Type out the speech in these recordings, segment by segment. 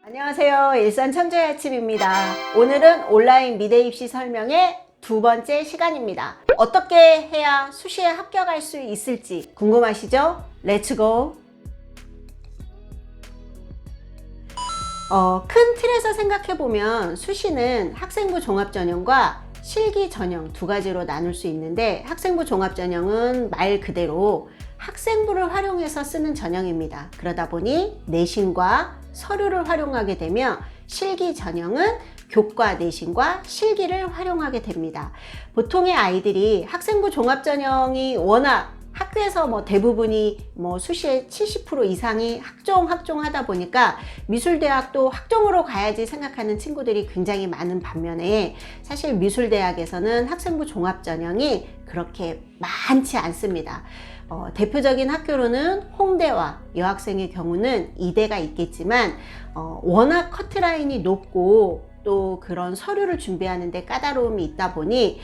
안녕하세요. 일산 천재의 아침입니다. 오늘은 온라인 미대 입시 설명의 두 번째 시간입니다. 어떻게 해야 수시에 합격할 수 있을지 궁금하시죠? 렛츠고! 큰 틀에서 생각해보면 수시는 학생부 종합전형과 실기 전형 두 가지로 나눌 수 있는데, 학생부 종합전형은 말 그대로 학생부를 활용해서 쓰는 전형입니다. 그러다 보니 내신과 서류를 활용하게 되며, 실기 전형은 교과 내신과 실기를 활용하게 됩니다. 보통의 아이들이 학생부 종합전형이 워낙 학교에서 대부분이 수시의 70% 이상이 학종 하다 보니까 미술대학도 학종으로 가야지 생각하는 친구들이 굉장히 많은 반면에, 사실 미술대학에서는 학생부 종합전형이 그렇게 많지 않습니다. 대표적인 학교로는 홍대와 여학생의 경우는 이대가 있겠지만, 워낙 커트라인이 높고 또 그런 서류를 준비하는데 까다로움이 있다 보니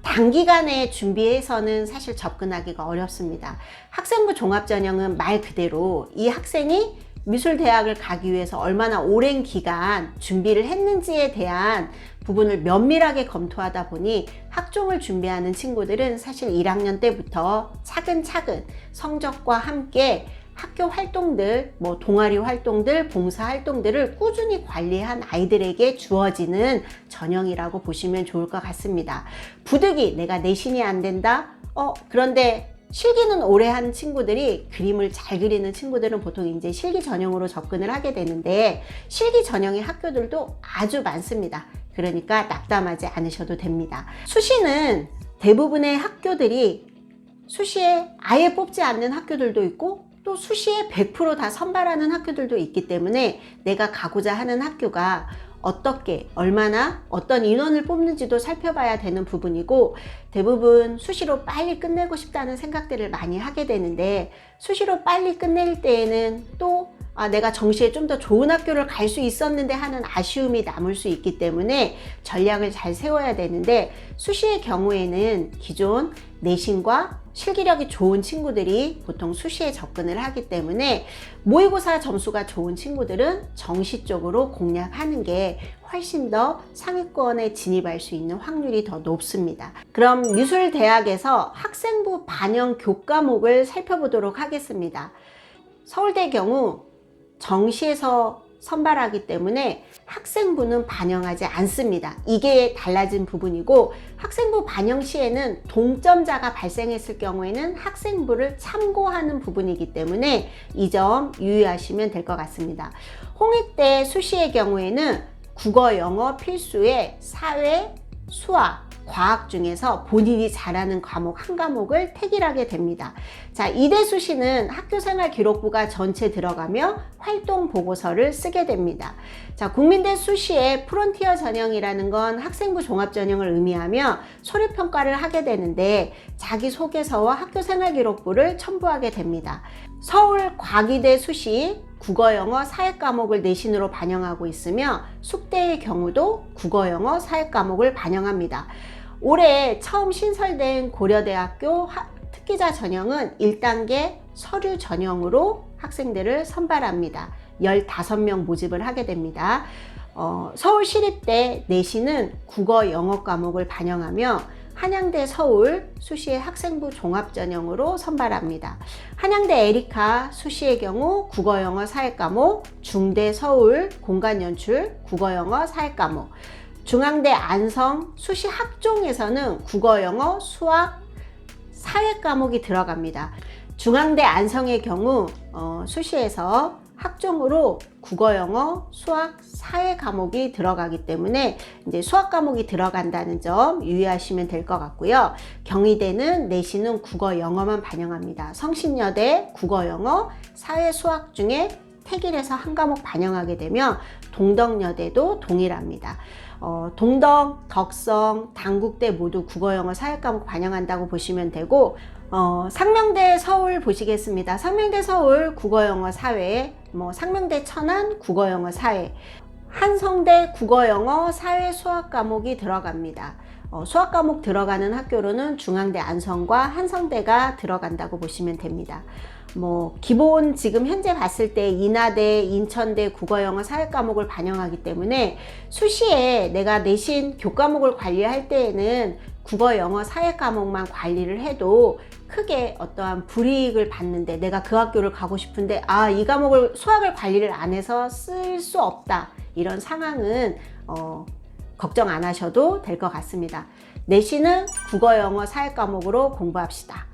단기간에 준비해서는 사실 접근하기가 어렵습니다. 학생부 종합전형은 말 그대로 이 학생이 미술대학을 가기 위해서 얼마나 오랜 기간 준비를 했는지에 대한 부분을 면밀하게 검토하다 보니, 학종을 준비하는 친구들은 사실 1학년 때부터 차근차근 성적과 함께 학교 활동들, 동아리 활동들, 봉사 활동들을 꾸준히 관리한 아이들에게 주어지는 전형이라고 보시면 좋을 것 같습니다. 부득이 내가 내신이 안 된다? 그런데 실기는 오래 한 친구들이, 그림을 잘 그리는 친구들은 보통 이제 실기 전형으로 접근을 하게 되는데, 실기 전형의 학교들도 아주 많습니다. 그러니까 낙담하지 않으셔도 됩니다. 수시는 대부분의 학교들이 수시에 아예 뽑지 않는 학교들도 있고, 또 수시에 100% 다 선발하는 학교들도 있기 때문에 내가 가고자 하는 학교가 어떻게, 얼마나, 어떤 인원을 뽑는지도 살펴봐야 되는 부분이고, 대부분 수시로 빨리 끝내고 싶다는 생각들을 많이 하게 되는데, 수시로 빨리 끝낼 때에는 또 내가 정시에 좀 더 좋은 학교를 갈 수 있었는데 하는 아쉬움이 남을 수 있기 때문에 전략을 잘 세워야 되는데, 수시의 경우에는 기존 내신과 실기력이 좋은 친구들이 보통 수시에 접근을 하기 때문에, 모의고사 점수가 좋은 친구들은 정시 쪽으로 공략하는 게 훨씬 더 상위권에 진입할 수 있는 확률이 더 높습니다. 그럼 미술대학에서 학생부 반영 교과목을 살펴보도록 하겠습니다. 서울대 경우 정시에서 선발하기 때문에 학생부는 반영하지 않습니다. 이게 달라진 부분이고, 학생부 반영 시에는 동점자가 발생했을 경우에는 학생부를 참고하는 부분이기 때문에 이 점 유의하시면 될 것 같습니다. 홍익대 수시의 경우에는 국어, 영어 필수에 사회, 수학, 과학 중에서 본인이 잘하는 과목 한 과목을 택일하게 됩니다. 자, 이대 수시는 학교생활 기록부가 전체 들어가며 활동 보고서를 쓰게 됩니다. 자, 국민대 수시의 프론티어 전형이라는 건 학생부 종합 전형을 의미하며 소립 평가를 하게 되는데, 자기소개서와 학교생활 기록부를 첨부하게 됩니다. 서울 과기대 수시 국어, 영어, 사회 과목을 내신으로 반영하고 있으며, 숙대의 경우도 국어, 영어, 사회 과목을 반영합니다. 올해 처음 신설된 고려대학교 특기자 전형은 1단계 서류 전형으로 학생들을 선발합니다. 15명 모집을 하게 됩니다. 서울시립대 내신은 국어, 영어 과목을 반영하며, 한양대 서울 수시의 학생부 종합전형으로 선발합니다. 한양대 에리카 수시의 경우 국어, 영어, 사회 과목, 중대 서울 공간연출 국어, 영어, 사회 과목, 중앙대 안성 수시 학종에서는 국어, 영어, 수학, 사회 과목이 들어갑니다. 중앙대 안성의 경우 수시에서 학종으로 국어, 영어, 수학, 사회 과목이 들어가기 때문에 이제 수학 과목이 들어간다는 점 유의하시면 될 것 같고요. 경희대는 내신은 국어, 영어만 반영합니다. 성신여대 국어, 영어, 사회, 수학 중에 택일해서 한 과목 반영하게 되면 동덕여대도 동일합니다. 동덕, 덕성, 단국대 모두 국어, 영어, 사회 과목 반영한다고 보시면 되고, 상명대 서울 보시겠습니다. 상명대 서울 국어, 영어, 사회, 상명대 천안 국어, 영어, 사회, 한성대 국어, 영어, 사회, 수학 과목이 들어갑니다. 수학 과목 들어가는 학교로는 중앙대 안성과 한성대가 들어간다고 보시면 됩니다. 기본 지금 현재 봤을 때 인하대, 인천대, 국어, 영어, 사회 과목을 반영하기 때문에 수시에 내가 내신 교과목을 관리할 때에는 국어, 영어, 사회 과목만 관리를 해도 크게 어떠한 불이익을 받는데, 내가 그 학교를 가고 싶은데 이 과목을 수학을 관리를 안 해서 쓸 수 없다, 이런 상황은 걱정 안 하셔도 될 것 같습니다. 내신은 국어, 영어, 사회 과목으로 공부합시다.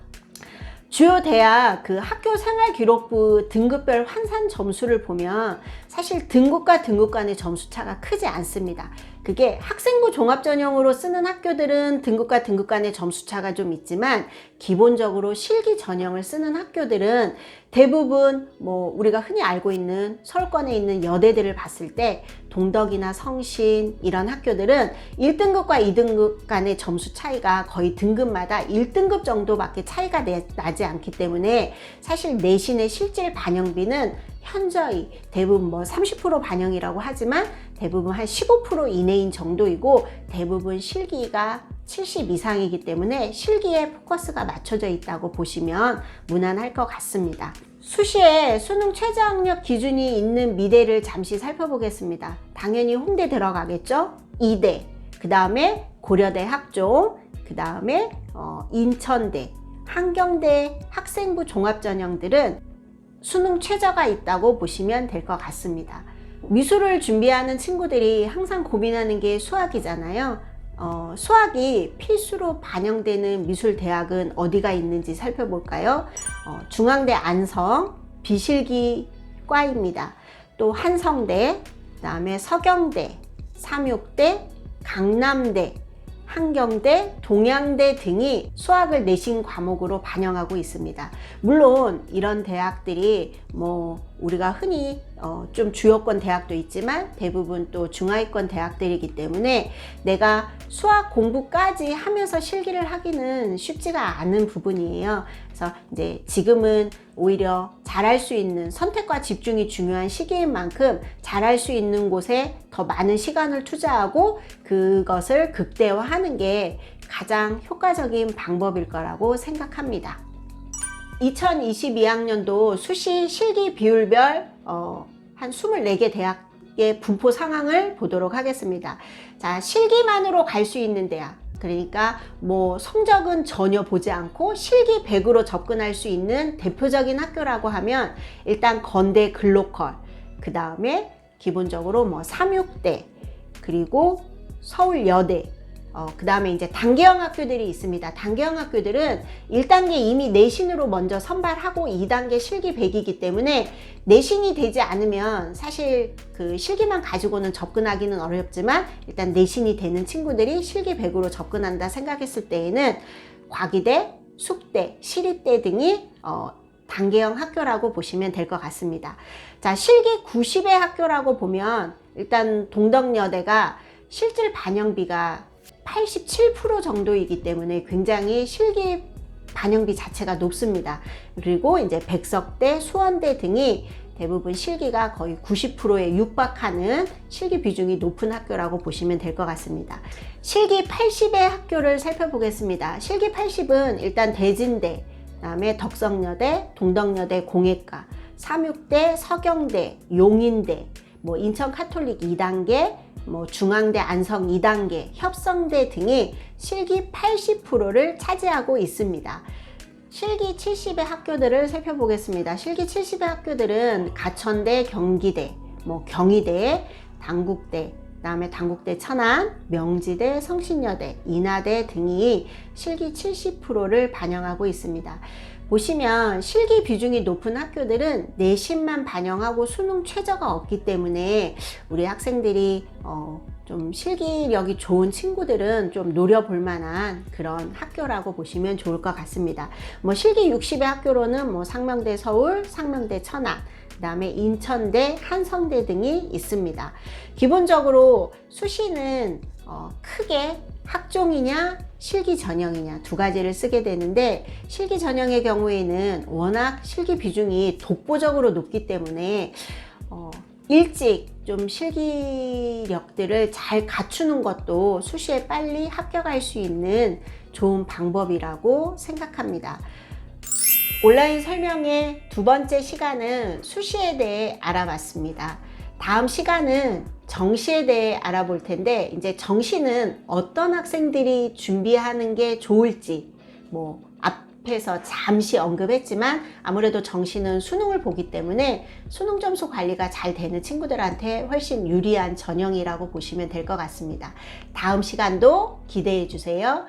주요 대학 그 학교 생활기록부 등급별 환산 점수를 보면 사실 등급과 등급 간의 점수 차가 크지 않습니다. 그게 학생부 종합전형으로 쓰는 학교들은 등급과 등급 간의 점수 차가 좀 있지만, 기본적으로 실기 전형을 쓰는 학교들은 대부분 우리가 흔히 알고 있는 서울권에 있는 여대들을 봤을 때 동덕이나 성신 이런 학교들은 1등급과 2등급 간의 점수 차이가 거의 등급마다 1등급 정도밖에 차이가 나지 않기 때문에 사실 내신의 실질 반영비는 현저히 대부분 30% 반영이라고 하지만 대부분 한 15% 이내인 정도이고, 대부분 실기가 70 이상이기 때문에 실기에 포커스가 맞춰져 있다고 보시면 무난할 것 같습니다. 수시에 수능 최저학력 기준이 있는 미대를 잠시 살펴보겠습니다. 당연히 홍대 들어가겠죠? 이대, 그 다음에 고려대 학종, 그 다음에 인천대, 한경대 학생부 종합전형들은 수능 최저가 있다고 보시면 될 것 같습니다. 미술을 준비하는 친구들이 항상 고민하는 게 수학이잖아요. 수학이 필수로 반영되는 미술대학은 어디가 있는지 살펴볼까요? 중앙대 안성, 비실기과입니다. 또 한성대, 그 다음에 서경대, 삼육대, 강남대, 한경대, 동양대 등이 수학을 내신 과목으로 반영하고 있습니다. 물론 이런 대학들이 우리가 흔히 좀 주요권 대학도 있지만 대부분 또 중하위권 대학들이기 때문에 내가 수학 공부까지 하면서 실기를 하기는 쉽지가 않은 부분이에요. 그래서 이제 지금은 오히려 잘할 수 있는, 선택과 집중이 중요한 시기인 만큼 잘할 수 있는 곳에 더 많은 시간을 투자하고 그것을 극대화하는 게 가장 효과적인 방법일 거라고 생각합니다. 2022학년도 수시 실기 비율별 한 24개 대학의 분포 상황을 보도록 하겠습니다. 자, 실기만으로 갈 수 있는 대학, 그러니까 성적은 전혀 보지 않고 실기 100으로 접근할 수 있는 대표적인 학교라고 하면 일단 건대 글로컬, 그 다음에 기본적으로 삼육대, 그리고 서울여대, 그 다음에 이제 단계형 학교들이 있습니다. 단계형 학교들은 1단계 이미 내신으로 먼저 선발하고 2단계 실기 100이기 때문에 내신이 되지 않으면 사실 그 실기만 가지고는 접근하기는 어렵지만, 일단 내신이 되는 친구들이 실기 100으로 접근한다 생각했을 때에는 과기대, 숙대, 시립대 등이 단계형 학교라고 보시면 될 것 같습니다. 자, 실기 90의 학교라고 보면 일단 동덕여대가 실질 반영비가 87% 정도이기 때문에 굉장히 실기 반영비 자체가 높습니다. 그리고 이제 백석대, 수원대 등이 대부분 실기가 거의 90%에 육박하는 실기 비중이 높은 학교라고 보시면 될 것 같습니다. 실기 80의 학교를 살펴보겠습니다. 실기 80은 일단 대진대, 그다음에 덕성여대, 동덕여대 공예과, 삼육대, 서경대, 용인대, 인천 카톨릭 2단계, 중앙대 안성 2단계, 협성대 등이 실기 80%를 차지하고 있습니다. 실기 70의 학교들을 살펴보겠습니다. 실기 70의 학교들은 가천대, 경기대, 경희대, 단국대, 그다음에 단국대 천안, 명지대, 성신여대, 인하대 등이 실기 70%를 반영하고 있습니다. 보시면 실기 비중이 높은 학교들은 내신만 반영하고 수능 최저가 없기 때문에 우리 학생들이 좀 실기력이 좋은 친구들은 좀 노려볼 만한 그런 학교라고 보시면 좋을 것 같습니다. 실기 60의 학교로는 상명대 서울, 상명대 천안, 그 다음에 인천대, 한성대 등이 있습니다. 기본적으로 수시는 크게 학종이냐 실기 전형이냐 두 가지를 쓰게 되는데, 실기 전형의 경우에는 워낙 실기 비중이 독보적으로 높기 때문에 일찍 좀 실기력들을 잘 갖추는 것도 수시에 빨리 합격할 수 있는 좋은 방법이라고 생각합니다. 온라인 설명의 두 번째 시간은 수시에 대해 알아봤습니다. 다음 시간은 정시에 대해 알아볼 텐데, 이제 정시는 어떤 학생들이 준비하는 게 좋을지, 앞에서 잠시 언급했지만 아무래도 정시는 수능을 보기 때문에 수능 점수 관리가 잘 되는 친구들한테 훨씬 유리한 전형이라고 보시면 될 것 같습니다. 다음 시간도 기대해 주세요.